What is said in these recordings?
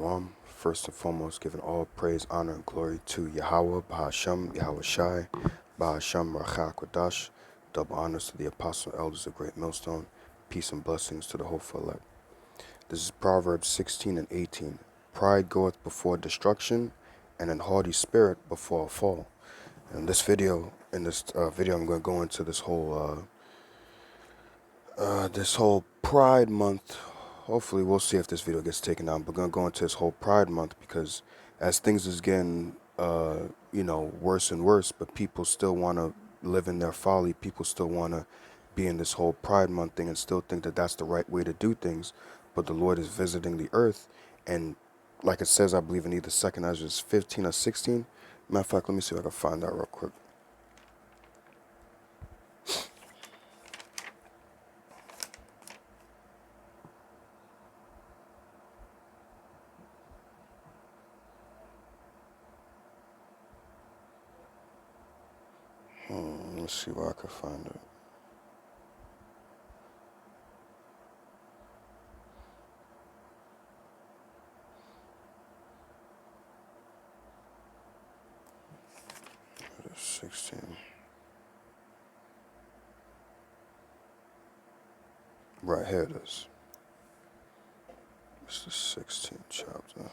Shalom. First and foremost, giving all praise, honor, and glory to Yahweh, Bahasham, Yahweh Shai, Bahasham, Rachah Kodash. Double honors to the apostle and elders of Great Millstone. Peace and blessings to the hopeful elect. This is Proverbs 16 and 18. Pride goeth before destruction, and an haughty spirit before a fall. And in this video, I'm going to go into this whole Pride Month. Hopefully, we'll see if this video gets taken down. We're going to go into this whole Pride Month because as things is getting, worse and worse, but people still want to live in their folly. People still want to be in this whole Pride Month thing and still think that that's the right way to do things. But the Lord is visiting the earth. And like it says, I believe in either 2nd Ezra 15 or 16. Matter of fact, let me see if I can find that real quick. Let's see where I can find it. It is 16. Right here it is. It's the 16th chapter.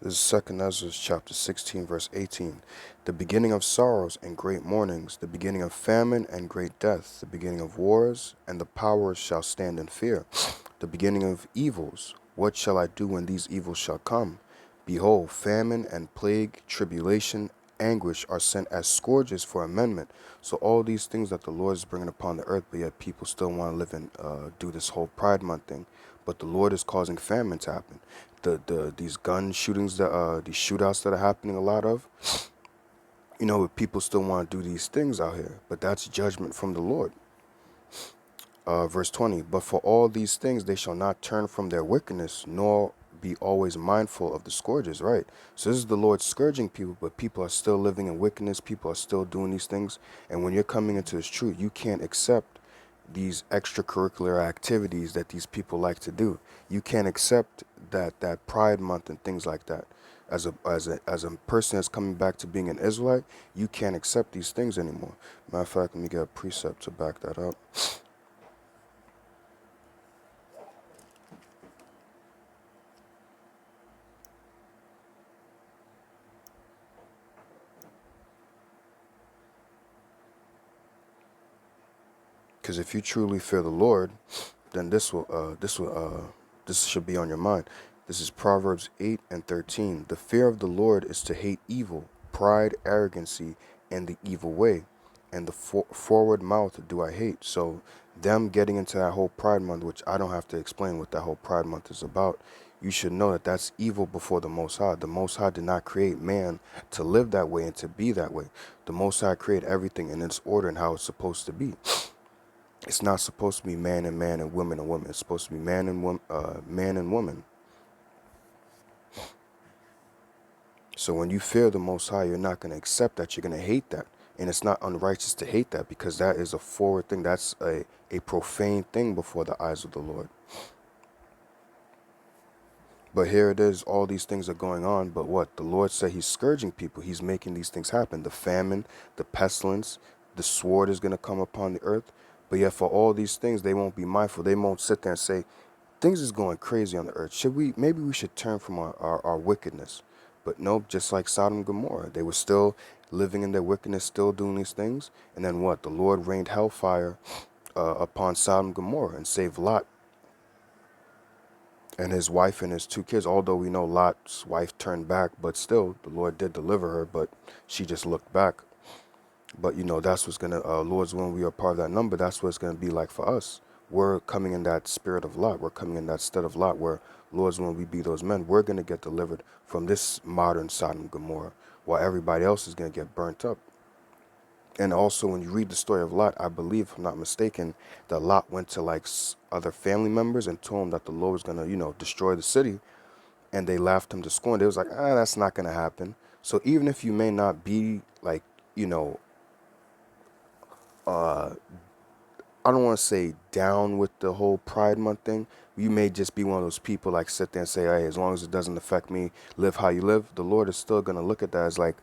This is 2nd Ezra chapter 16, verse 18. The beginning of sorrows and great mournings, the beginning of famine and great death, the beginning of wars, and the powers shall stand in fear. The beginning of evils, what shall I do when these evils shall come? Behold, famine and plague, tribulation, anguish are sent as scourges for amendment. So all these things that the Lord is bringing upon the earth, but yet people still want to live and do this whole Pride Month thing. But the Lord is causing famine to happen. These gun shootings, these shootouts that are happening a lot of, people still want to do these things out here, but that's judgment from the Lord. Verse 20, but for all these things they shall not turn from their wickedness, nor be always mindful of the scourges, right? So this is the Lord scourging people, but people are still living in wickedness, people are still doing these things, and when you're coming into this truth, you can't accept these extracurricular activities that these people like to do. You can't accept that Pride Month and things like that. As a person that's coming back to being an Israelite, you can't accept these things anymore. Matter of fact, let me get a precept to back that up. Because if you truly fear the Lord, then this should be on your mind. This is Proverbs 8 and 13. The fear of the Lord is to hate evil, pride, arrogancy, and the evil way, and the forward mouth do I hate. So them getting into that whole Pride Month, which I don't have to explain what that whole Pride Month is about, you should know that that's evil before the Most High. The Most High did not create man to live that way and to be that way. The Most High created everything in its order and how it's supposed to be. It's not supposed to be man and woman and woman. It's supposed to be man and woman. So when you fear the Most High, you're not going to accept that. You're going to hate that. And it's not unrighteous to hate that, because that is a forward thing. That's a profane thing before the eyes of the Lord. But here it is, all these things are going on. But what? The Lord said he's scourging people. He's making these things happen. The famine, the pestilence, the sword is going to come upon the earth. But yet for all these things, they won't be mindful. They won't sit there and say, things is going crazy on the earth. Maybe we should turn from our wickedness. But nope, just like Sodom and Gomorrah, they were still living in their wickedness, still doing these things. And then what? The Lord rained hellfire upon Sodom and Gomorrah and saved Lot and his wife and his 2 kids. Although we know Lot's wife turned back, but still, the Lord did deliver her, but she just looked back. But, that's what's going to, Lord's when we are part of that number, that's what it's going to be like for us. We're coming in that spirit of Lot. We're coming in that stead of Lot where, Lord's when we be those men, we're going to get delivered from this modern Sodom and Gomorrah while everybody else is going to get burnt up. And also, when you read the story of Lot, I believe, if I'm not mistaken, that Lot went to like other family members and told them that the Lord was gonna, destroy the city, and they laughed him to scorn. They was like, that's not gonna happen. So even if you may not be like, you know, uh, I don't want to say down with the whole Pride Month thing. You may just be one of those people like sit there and say, hey, as long as it doesn't affect me, live how you live. The Lord is still gonna look at that as like,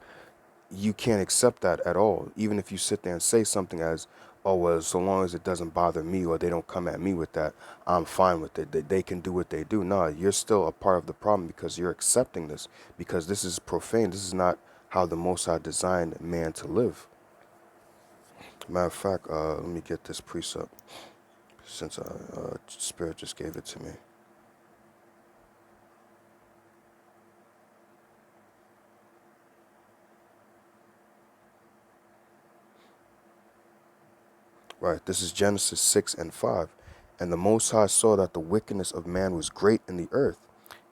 you can't accept that at all. Even if you sit there and say something as, oh, well, so long as it doesn't bother me or they don't come at me with that, I'm fine with it. They can do what they do. No, you're still a part of the problem because you're accepting this, because this is profane. This is not how the Most High designed man to live. Matter of fact, let me get this precept since Spirit just gave it to me. Right, this is Genesis 6 and 5. And the Most High saw that the wickedness of man was great in the earth,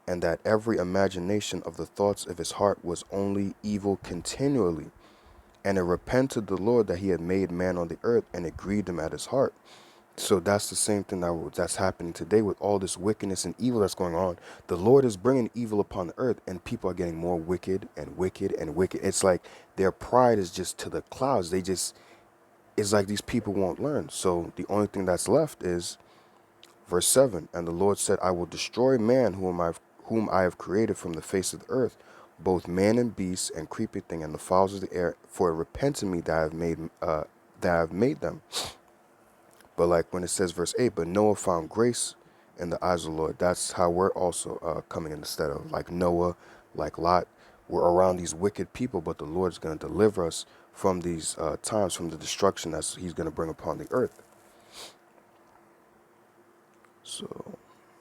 and that every imagination of the thoughts of his heart was only evil continually. And it repented the Lord that he had made man on the earth, and it grieved him at his heart. So that's the same thing that's happening today with all this wickedness and evil that's going on. The Lord is bringing evil upon the earth, and people are getting more wicked and wicked and wicked. It's like their pride is just to the clouds. It's like these people won't learn. So the only thing that's left is verse 7. And the Lord said, I will destroy man whom I have created from the face of the earth, both man and beast and creeping thing and the fowls of the air, for it repented me that I have made them. But like when it says verse 8, but Noah found grace in the eyes of the Lord. That's how we're also coming in instead of like Noah, like Lot. We're around these wicked people, but the Lord's going to deliver us from these times, from the destruction that he's going to bring upon the earth. So,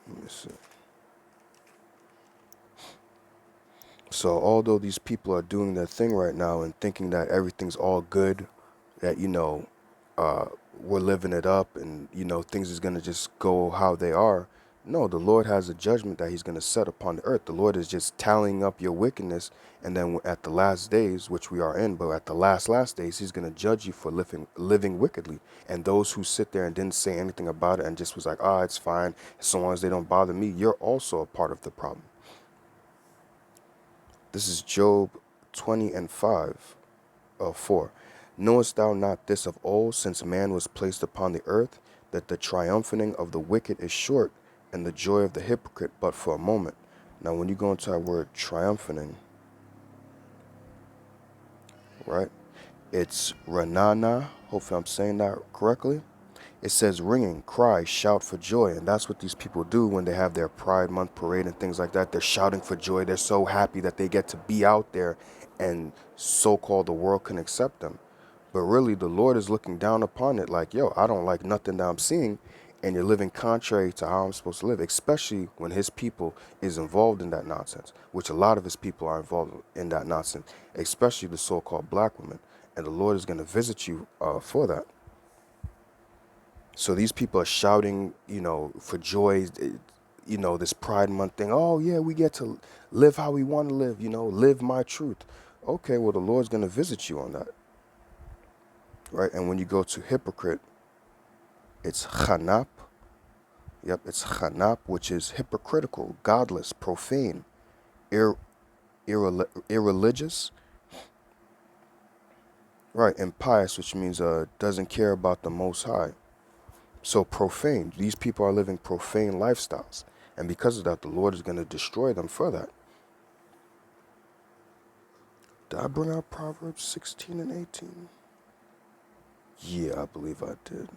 let me see. So, although these people are doing their thing right now and thinking that everything's all good, that, uh, we're living it up and, things is going to just go how they are. No, the Lord has a judgment that he's going to set upon the earth. The Lord is just tallying up your wickedness. And then at the last days, which we are in, but at the last days, he's going to judge you for living wickedly. And those who sit there and didn't say anything about it and just was like, it's fine, as long as they don't bother me, you're also a part of the problem. This is Job 20 and 5, 4. Knowest thou not this of old, since man was placed upon the earth, that the triumphing of the wicked is short, and the joy of the hypocrite but for a moment? Now, when you go into our word triumphing, right, it's ranana. Hopefully I'm saying that correctly. It says ringing, cry, shout for joy. And that's what these people do when they have their Pride Month parade and things like that. They're shouting for joy. They're so happy that they get to be out there and so-called the world can accept them. But really, the Lord is looking down upon it like, yo, I don't like nothing that I'm seeing. And you're living contrary to how I'm supposed to live, especially when his people is involved in that nonsense, which a lot of his people are involved in that nonsense, especially the so-called black women. And the Lord is going to visit you for that. So these people are shouting, for joy, this Pride Month thing. Oh, yeah, we get to live how we want to live, live my truth. Okay, well, the Lord's going to visit you on that, right? And when you go to hypocrite, it's chanap. Yep, it's chanap, which is hypocritical, godless, profane, irreligious, right? And pious, which means doesn't care about the Most High. So profane. These people are living profane lifestyles. And because of that, the Lord is going to destroy them for that. Did I bring out Proverbs 16 and 18? Yeah, I believe I did.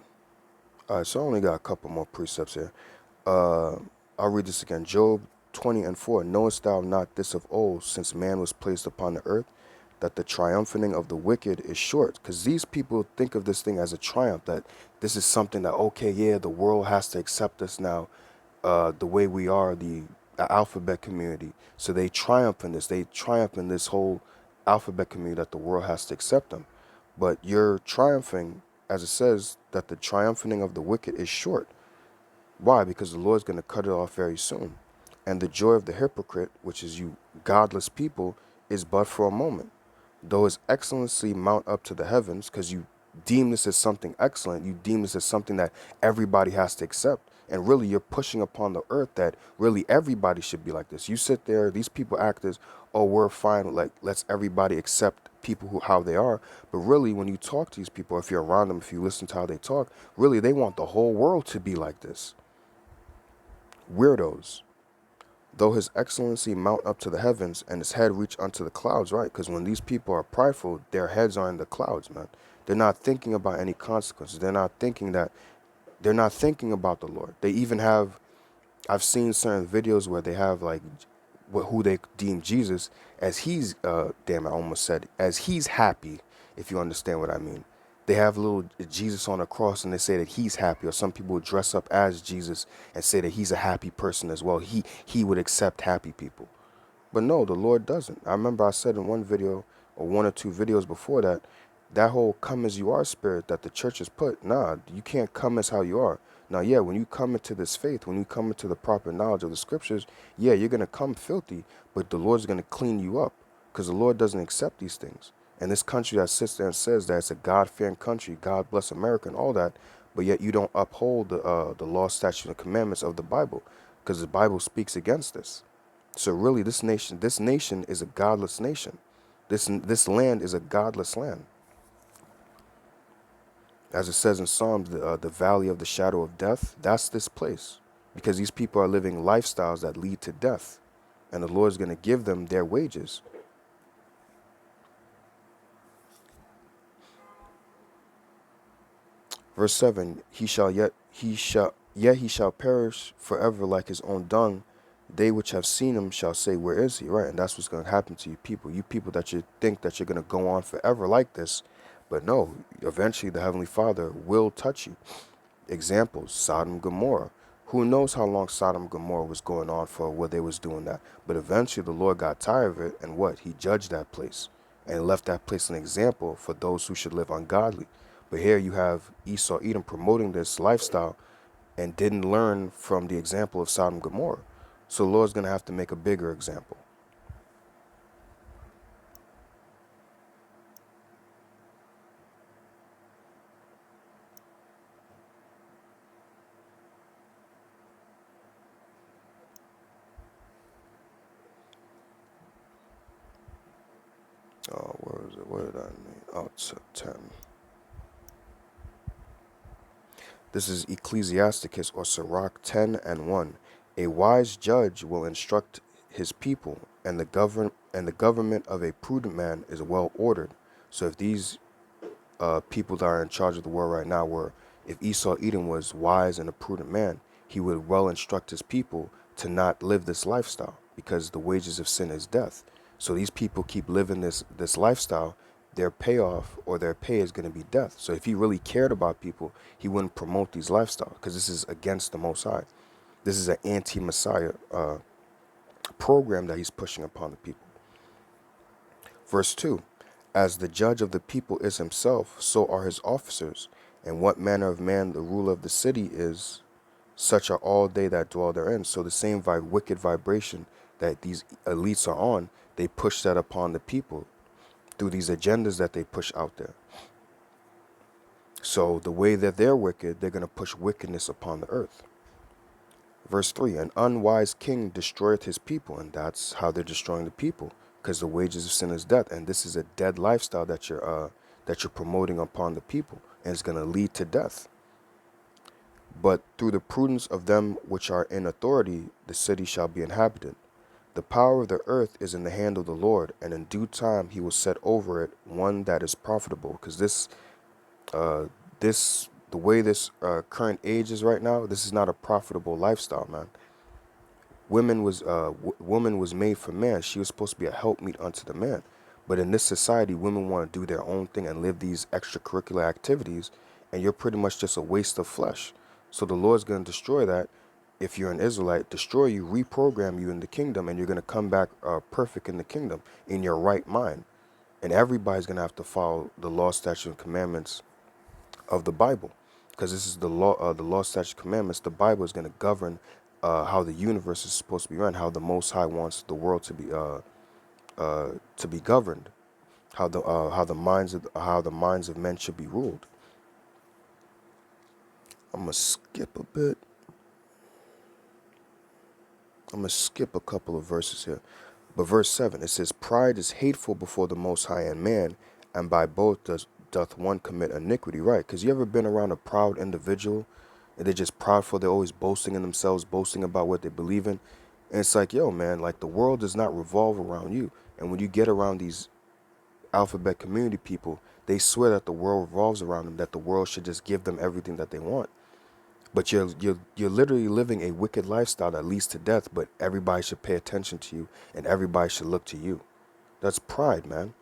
All right, so I only got a couple more precepts here. I'll read this again. Job 20 and 4. Knowest thou not this of old, since man was placed upon the earth, that the triumphing of the wicked is short? Because these people think of this thing as a triumph, that this is something that, okay, yeah, the world has to accept us now, the way we are, the alphabet community. So they triumph in this. They triumph in this whole alphabet community that the world has to accept them. But you're triumphing, as it says, that the triumphing of the wicked is short. Why? Because the Lord's going to cut it off very soon. And the joy of the hypocrite, which is you godless people, is but for a moment. Though his excellency mount up to the heavens, because you deem this as something excellent, you deem this as something that everybody has to accept. And really, you're pushing upon the earth that really everybody should be like this. You sit there, these people act as, oh, we're fine, like, let's everybody accept people who how they are. But really, when you talk to these people, if you're around them, if you listen to how they talk, really, they want the whole world to be like this. Weirdos. Though his excellency mount up to the heavens and his head reach unto the clouds, right? Because when these people are prideful, their heads are in the clouds, man. They're not thinking about any consequences. They're not thinking about the Lord. They even have, I've seen certain videos where they have like who they deem Jesus as he's, damn, I almost said, as he's happy, if you understand what I mean. They have little Jesus on a cross and they say that he's happy, or some people dress up as Jesus and say that he's a happy person as well. He would accept happy people. But no, the Lord doesn't. I remember I said in one video or one or two videos before that, that whole come as you are spirit that the church has put, nah, you can't come as how you are. Now, yeah, when you come into this faith, when you come into the proper knowledge of the scriptures, yeah, you're going to come filthy, but the Lord's going to clean you up because the Lord doesn't accept these things. And this country that sits there and says that it's a God-fearing country, God bless America and all that, but yet you don't uphold the law, statutes, and commandments of the Bible because the Bible speaks against this. So really, this nation is a godless nation. This land is a godless land. As it says in Psalms, the valley of the shadow of death, that's this place. Because these people are living lifestyles that lead to death. And the Lord's going to give them their wages. Verse 7, he shall perish forever like his own dung. They which have seen him shall say, where is he? Right, and that's what's going to happen to you people that you think that you're going to go on forever like this. But no, eventually the Heavenly Father will touch you. Examples, Sodom and Gomorrah. Who knows how long Sodom and Gomorrah was going on for where they was doing that. But eventually the Lord got tired of it, and what? He judged that place and left that place an example for those who should live ungodly. But here you have Esau Edom promoting this lifestyle and didn't learn from the example of Sodom and Gomorrah. So the Lord's going to have to make a bigger example. Oh, where was it? What did I mean? Oh, it's 10. This is Ecclesiasticus or Sirach 10 and 1. A wise judge will instruct his people, and the government of a prudent man is well ordered. So if these people that are in charge of the world right now were, if Esau Edom was wise and a prudent man, he would well instruct his people to not live this lifestyle because the wages of sin is death. So these people keep living this lifestyle, their payoff or their pay is going to be death. So if he really cared about people, he wouldn't promote these lifestyles because this is against the Most High. This is an anti-Messiah program that he's pushing upon the people. Verse 2, as the judge of the people is himself, so are his officers. And what manner of man the ruler of the city is, such are all they that dwell therein. So the same wicked vibration that these elites are on, they push that upon the people through these agendas that they push out there. So the way that they're wicked, they're going to push wickedness upon the earth. Verse 3, an unwise king destroyeth his people, and that's how they're destroying the people, because the wages of sin is death, and this is a dead lifestyle that you're promoting upon the people, and it's going to lead to death. But through the prudence of them which are in authority, the city shall be inhabited. The power of the earth is in the hand of the Lord, and in due time he will set over it one that is profitable. Because the way this current age is right now, this is not a profitable lifestyle, man. Woman was made for man. She was supposed to be a helpmeet unto the man. But in this society, women want to do their own thing and live these extracurricular activities, and you're pretty much just a waste of flesh. So the Lord's going to destroy that. If you're an Israelite, destroy you, reprogram you in the kingdom, and you're going to come back perfect in the kingdom, in your right mind. And everybody's going to have to follow the law, statutes, and commandments of the Bible, because this is the law, statutes, commandments. The Bible is going to govern how the universe is supposed to be run, how the Most High wants the world to be governed. how the minds of men should be ruled. I'm gonna skip a bit. I'm gonna skip a couple of verses here. But verse 7, it says, "Pride is hateful before the Most High and man, and by both doth one commit iniquity." Right? Because you ever been around a proud individual, and they're just proudful, they're always boasting in themselves, boasting about what they believe in. And it's like, yo, man, like the world does not revolve around you. And when you get around these alphabet community people, they swear that the world revolves around them, that the world should just give them everything that they want. But you're literally living a wicked lifestyle that leads to death, but everybody should pay attention to you and everybody should look to you. That's pride, man.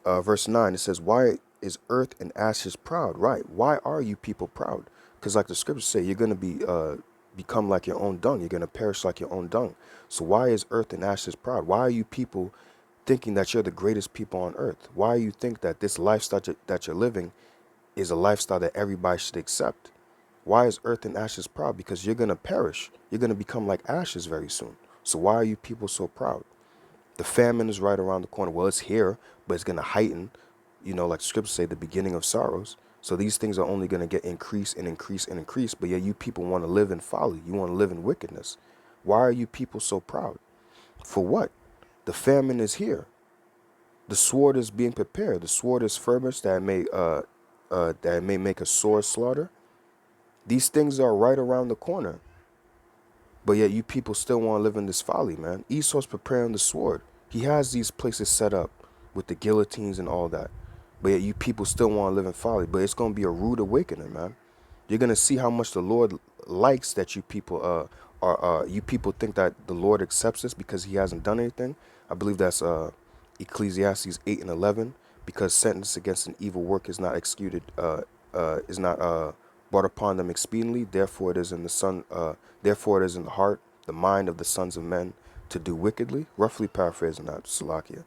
Verse 9, it says, "Why is earth and ashes proud?" Right. Why are you people proud? Because like the scriptures say, you're going to become like your own dung. You're going to perish like your own dung. So why is earth and ashes proud? Why are you people thinking that you're the greatest people on earth? Why do you think that this lifestyle that you're living is a lifestyle that everybody should accept? Why is earth and ashes proud? Because you're going to perish. You're going to become like ashes very soon. So why are you people so proud? The famine is right around the corner. Well, it's here, but it's going to heighten, like the scriptures say, the beginning of sorrows. So these things are only going to get increase and increase and increase. But yet you people want to live in folly. You want to live in wickedness. Why are you people so proud? For what? The famine is here. The sword is being prepared. The sword is furnished that may make a sore slaughter. These things are right around the corner. But yet you people still want to live in this folly, man. Esau's preparing the sword. He has these places set up with the guillotines and all that. But yet you people still want to live in folly. But it's going to be a rude awakening, man. You're going to see how much the Lord likes that you people you people think that the Lord accepts this because he hasn't done anything. I believe that's Ecclesiastes 8 and 11. Because sentence against an evil work is not executed, is not brought upon them expediently. Therefore it is in the son. Therefore it is in the heart, the mind of the sons of men to do wickedly. Roughly paraphrasing that, Salakia.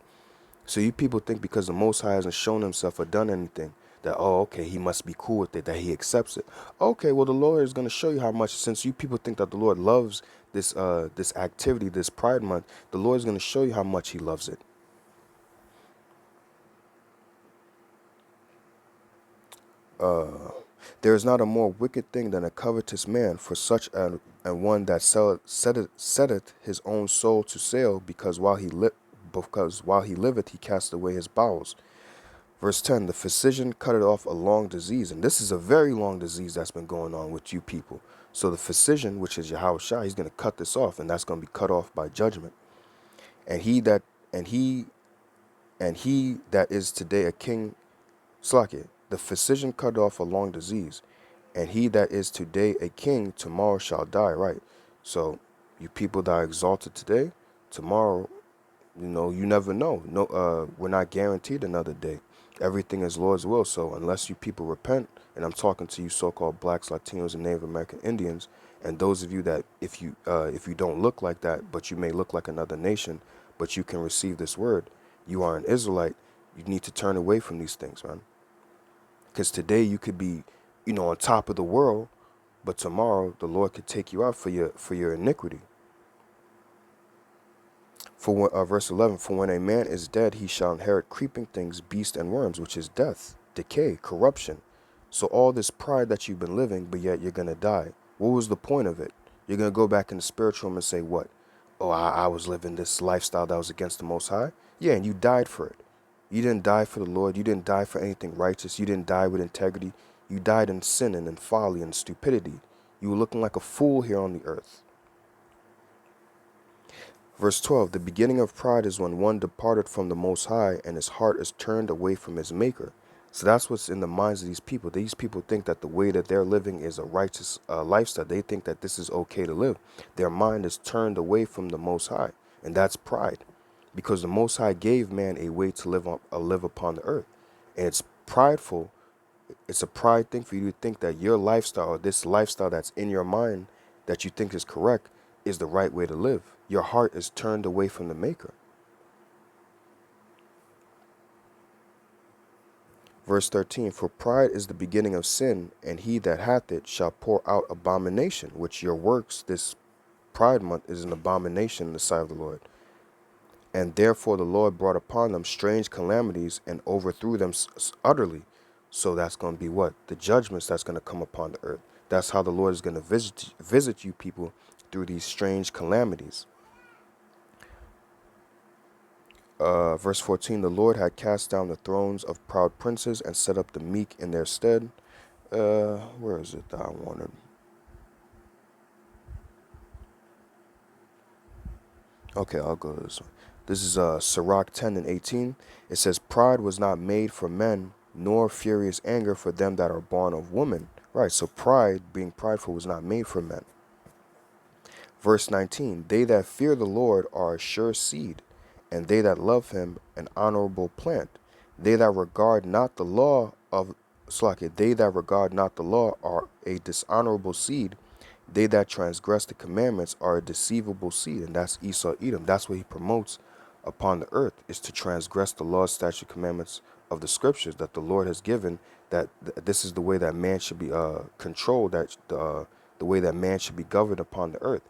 So you people think because the Most High hasn't shown himself or done anything, that, oh, okay, he must be cool with it, that he accepts it. Okay, well, the Lord is going to show you how much, since you people think that the Lord loves this activity, this Pride Month, the Lord is going to show you how much he loves it. There is not a more wicked thing than a covetous man, for such and one that setteth his own soul to sale, because while he liveth he cast away his bowels. Verse 10, the physician cutteth off a long disease. And this is a very long disease that's been going on with you people. So the physician, which is Yahushua, he's going to cut this off, and that's going to be cut off by judgment. And he that is today a king, Slakia, the physician cut off a long disease, and he that is today a king tomorrow shall die. Right. So you people that are exalted today, tomorrow, you never know. No, we're not guaranteed another day. Everything is Lord's will. So unless you people repent, and I'm talking to you so-called blacks, Latinos, and Native American Indians, and those of you that if you don't look like that, but you may look like another nation, but you can receive this word, you are an Israelite. You need to turn away from these things, man. Because today you could be, on top of the world, but tomorrow the Lord could take you out for your iniquity. Verse 11, for when a man is dead, he shall inherit creeping things, beasts, and worms, which is death, decay, corruption. So all this pride that you've been living, but yet you're going to die. What was the point of it? You're going to go back in the spiritual realm and say, what? Oh, I was living this lifestyle that was against the Most High? Yeah, and you died for it. You didn't die for the Lord. You didn't die for anything righteous. You didn't die with integrity. You died in sin and in folly and stupidity. You were looking like a fool here on the earth. Verse 12, the beginning of pride is when one departed from the Most High and his heart is turned away from his Maker. So that's what's in the minds of these people. These people think that the way that they're living is a righteous lifestyle. They think that this is okay to live. Their mind is turned away from the Most High, and that's pride. Because the Most High gave man a way to live upon the earth. And it's prideful. It's a pride thing for you to think that your lifestyle, or this lifestyle that's in your mind that you think is correct, is the right way to live. Your heart is turned away from the Maker. Verse 13, for pride is the beginning of sin, and he that hath it shall pour out abomination, which your works this Pride month is an abomination in the sight of the Lord. And therefore the Lord brought upon them strange calamities and overthrew them utterly. So that's going to be what? The judgments that's going to come upon the earth. That's how the Lord is going to visit you people through these strange calamities. Verse 14, the Lord had cast down the thrones of proud princes and set up the meek in their stead. Where is it that I wanted? Okay, I'll go to this one. This is Sirach 10 and 18. It says, pride was not made for men, nor furious anger for them that are born of woman. Right, so pride, being prideful, was not made for men. Verse 19, they that fear the Lord are a sure seed, and they that love him an honorable plant. They that regard not the law of they that regard not the law are a dishonorable seed. They that transgress the commandments are a deceivable seed. And that's Esau Edom. That's what he promotes upon the earth, is to transgress the law, statute, commandments of the scriptures that the Lord has given, that this is the way that man should be controlled, that the way that man should be governed upon the earth.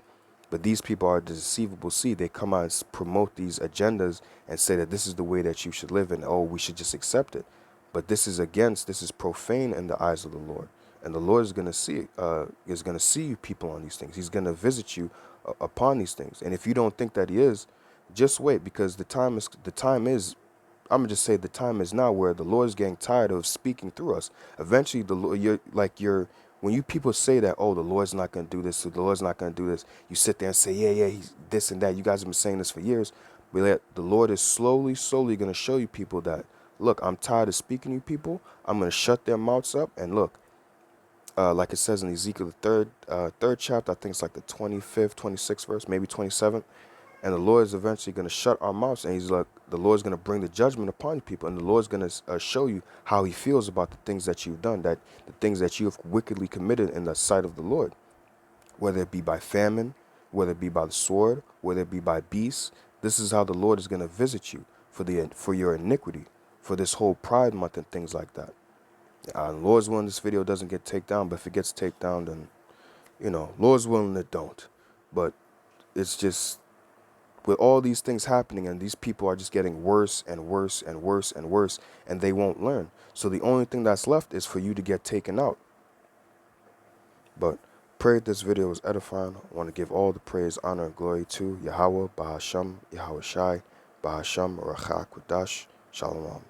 But these people are the deceivable seed. They come out and promote these agendas and say that this is the way that you should live, and oh, we should just accept it. But this is profane in the eyes of the Lord. And the Lord is going to see you people on these things. He's going to visit you upon these things. And if you don't think that he is, just wait, because the time is I'm gonna just say the time is now where the Lord is getting tired of speaking through us. Eventually, the Lord, when you people say that, oh, the Lord's not gonna do this, or the Lord's not gonna do this, you sit there and say, yeah, he's this and that. You guys have been saying this for years. But the Lord is slowly gonna show you people that, look, I'm tired of speaking to you people. I'm gonna shut their mouths up, and look, like it says in Ezekiel the third chapter, I think it's like the 25th, 26th verse, maybe 27th. And the Lord is eventually going to shut our mouths, and he's like, the Lord's going to bring the judgment upon people, and the Lord's going to show you how he feels about the things that you've done, that the things that you have wickedly committed in the sight of the Lord, whether it be by famine, whether it be by the sword, whether it be by beasts. This is how the Lord is going to visit you for your iniquity, for this whole Pride Month and things like that. Lord's willing, this video doesn't get taken down, but if it gets taken down, then, Lord's willing it don't. But it's just, with all these things happening, and these people are just getting worse and worse and worse and worse, and they won't learn. So the only thing that's left is for you to get taken out. But pray that this video was edifying. I want to give all the praise, honor, and glory to Yahweh, Bahasham, Yahweh Shai, Bahasham, Rachak, Kudash, Shalom.